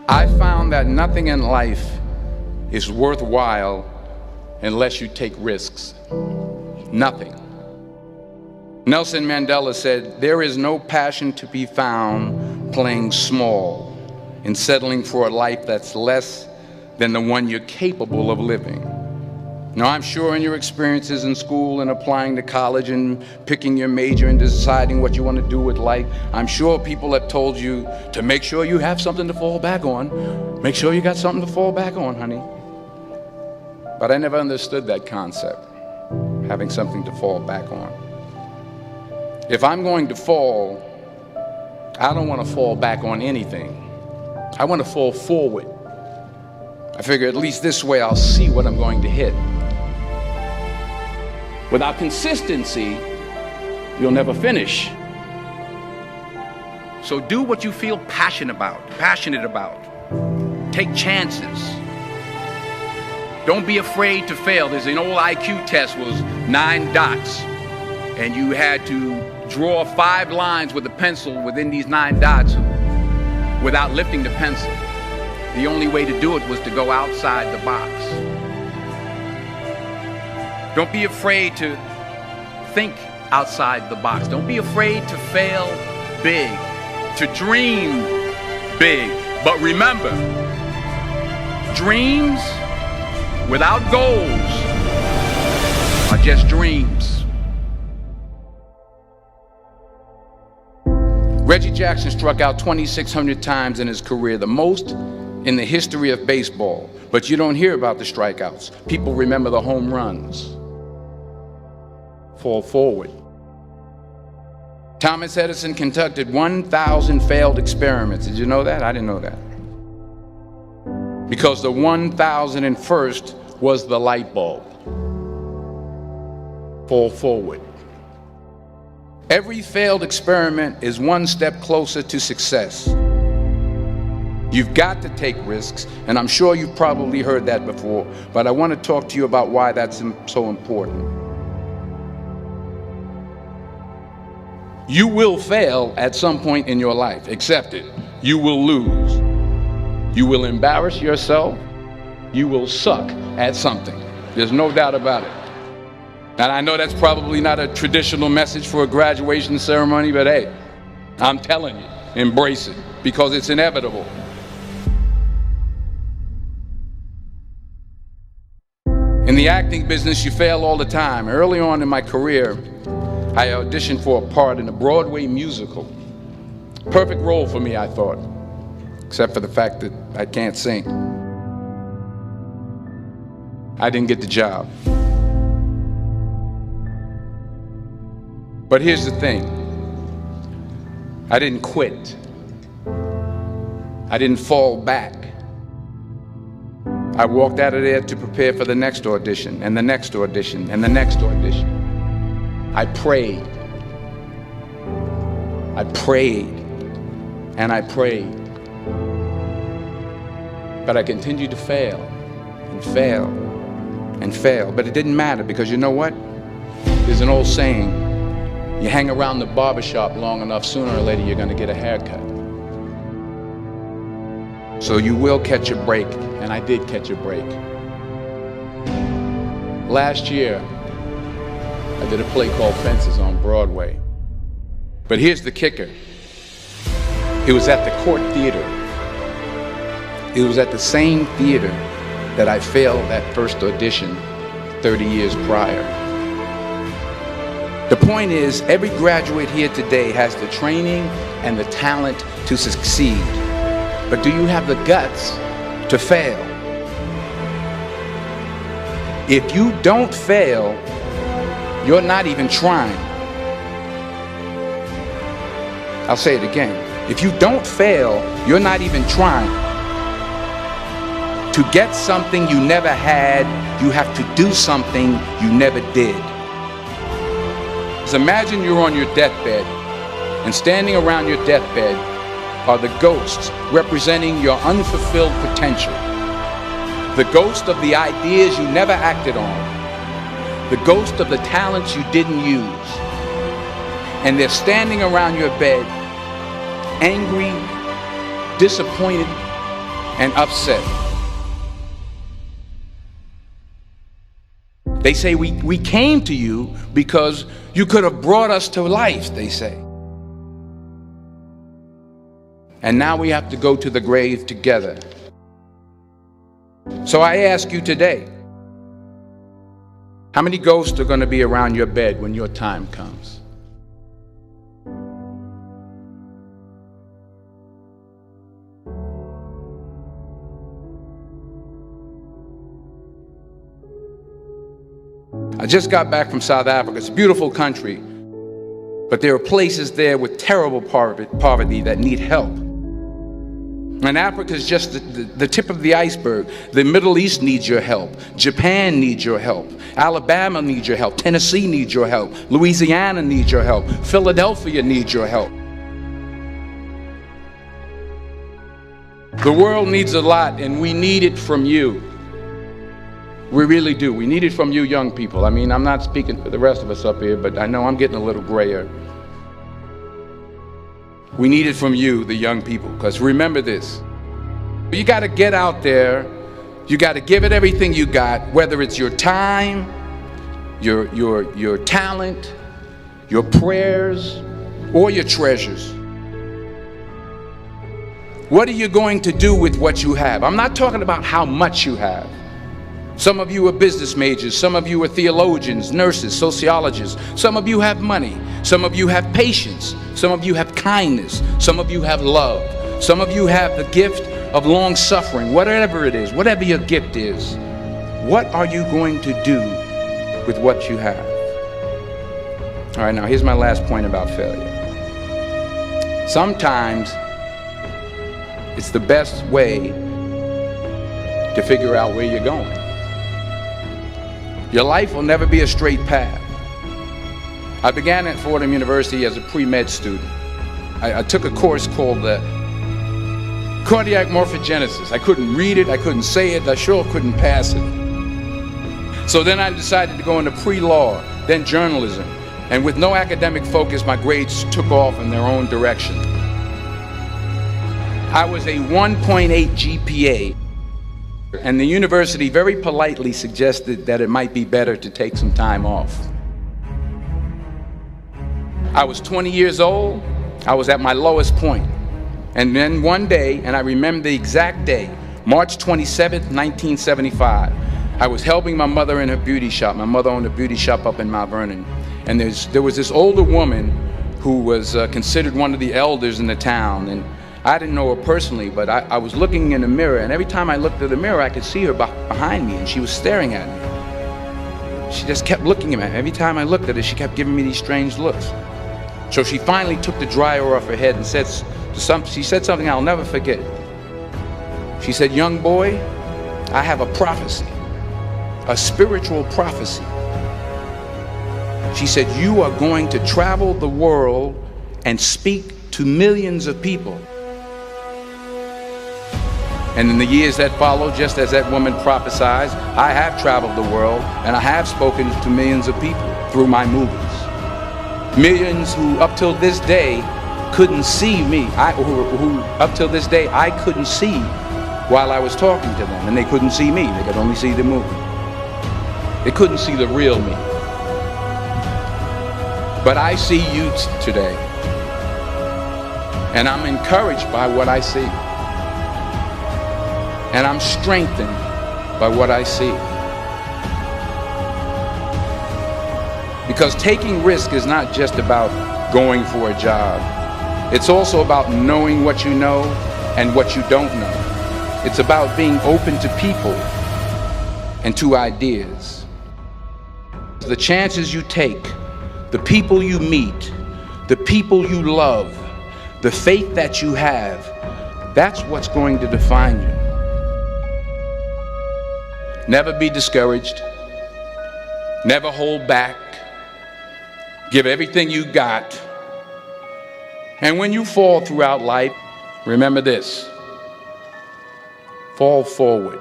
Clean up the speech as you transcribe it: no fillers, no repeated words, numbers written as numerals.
I found that nothing in life is worthwhile unless you take risks. Nothing. Nelson Mandela said, "There is no passion to be found playing small and settling for a life that's less than the one you're capable of living." Now, I'm sure in your experiences in school and applying to college and picking your major and deciding what you want to do with life, I'm sure people have told you to make sure you have something to fall back on. Make sure you got something to fall back on, honey. But I never understood that concept, having something to fall back on. If I'm going to fall, I don't want to fall back on anything. I want to fall forward. I figure at least this way I'll see what I'm going to hit. Without consistency, you'll never finish. So do what you feel passionate about. Take chances. Don't be afraid to fail. There's an old IQ test, was 9 dots, and you had to draw 5 lines with a pencil within these 9 dots without lifting the pencil. The only way to do it was to go outside the box. Don't be afraid to think outside the box. Don't be afraid to fail big, to dream big. But remember, dreams without goals are just dreams. Reggie Jackson struck out 2,600 times in his career, the most in the history of baseball. But you don't hear about the strikeouts. People remember the home runs. Fall forward. Thomas Edison conducted 1,000 failed experiments. Did you know that? I didn't know that. Because the 1,001st was the light bulb. Fall forward. Every failed experiment is one step closer to success. You've got to take risks, and I'm sure you've probably heard that before, but I want to talk to you about why that's so important. You will fail at some point in your life. Accept it. You will lose. You will embarrass yourself. You will suck at something. There's no doubt about it. And I know that's probably not a traditional message for a graduation ceremony, but hey, I'm telling you, embrace it, because it's inevitable. In the acting business, you fail all the time. Early on in my career, I auditioned for a part in a Broadway musical. Perfect role for me, I thought, except for the fact that I can't sing. I didn't get the job. But here's the thing. I didn't quit. I didn't fall back. I walked out of there to prepare for the next audition, and the next audition, and the next audition. I prayed. I prayed. And I prayed. But I continued to fail, and fail, and fail. But it didn't matter, because you know what? There's an old saying, you hang around the barbershop long enough, sooner or later you're going to get a haircut. So you will catch a break, and I did catch a break. Last year, I did a play called Fences on Broadway. But here's the kicker. It was at the Court Theater. It was at the same theater that I failed that first audition 30 years prior. The point is, every graduate here today has the training and the talent to succeed. But do you have the guts to fail? If you don't fail, you're not even trying. I'll say it again. If you don't fail, you're not even trying. To get something you never had, you have to do something you never did. Just imagine you're on your deathbed, and standing around your deathbed are the ghosts representing your unfulfilled potential. The ghost of the ideas you never acted on. The ghost of the talents you didn't use. And they're standing around your bed, angry, disappointed, and upset. They say we came to you because you could have brought us to life, they say. And now we have to go to the grave together. So I ask you today, how many ghosts are going to be around your bed when your time comes? I just got back from South Africa. It's a beautiful country, but there are places there with terrible poverty that need help. And Africa is just the tip of the iceberg. The Middle East needs your help. Japan needs your help. Alabama needs your help. Tennessee needs your help. Louisiana needs your help. Philadelphia needs your help. The world needs a lot, and we need it from you. We really do. We need it from you young people. I mean, I'm not speaking for the rest of us up here, but I know I'm getting a little grayer. We need it from you, the young people, because remember this. You got to get out there. You got to give it everything you got, whether it's your time, your talent, your prayers, or your treasures. What are you going to do with what you have? I'm not talking about how much you have. Some of you are business majors, some of you are theologians, nurses, sociologists. Some of you have money, some of you have patience, some of you have kindness, some of you have love, some of you have the gift of long suffering. Whatever it is, whatever your gift is, what are you going to do with what you have? All right, now here's my last point about failure. Sometimes it's the best way to figure out where you're going. Your life will never be a straight path. I began at Fordham University as a pre-med student. I took a course called cardiac morphogenesis. I couldn't read it, I couldn't say it, I sure couldn't pass it. So then I decided to go into pre-law, then journalism. And with no academic focus, my grades took off in their own direction. I was a 1.8 GPA. And the university very politely suggested that it might be better to take some time off. I was 20 years old. I was at my lowest point. And then one day, and I remember the exact day, March 27th, 1975, I was helping my mother in her beauty shop. My mother owned a beauty shop up in Mount Vernon. And there was this older woman who was considered one of the elders in the town. And I didn't know her personally, but I was looking in the mirror, and every time I looked at the mirror, I could see her behind me, and she was staring at me. She just kept looking at me. Every time I looked at her, she kept giving me these strange looks. So she finally took the dryer off her head and she said something I'll never forget. She said, "Young boy, I have a prophecy, a spiritual prophecy." She said, "You are going to travel the world and speak to millions of people." And in the years that followed, just as that woman prophesied, I have traveled the world and I have spoken to millions of people through my movies. Millions who up till this day couldn't see me, who up till this day I couldn't see while I was talking to them, and they couldn't see me, they could only see the movie. They couldn't see the real me. But I see you today, and I'm encouraged by what I see. And I'm strengthened by what I see. Because taking risk is not just about going for a job. It's also about knowing what you know and what you don't know. It's about being open to people and to ideas. The chances you take, the people you meet, the people you love, the faith that you have, that's what's going to define you. Never be discouraged. Never hold back. Give everything you got. And when you fall throughout life, remember this: fall forward.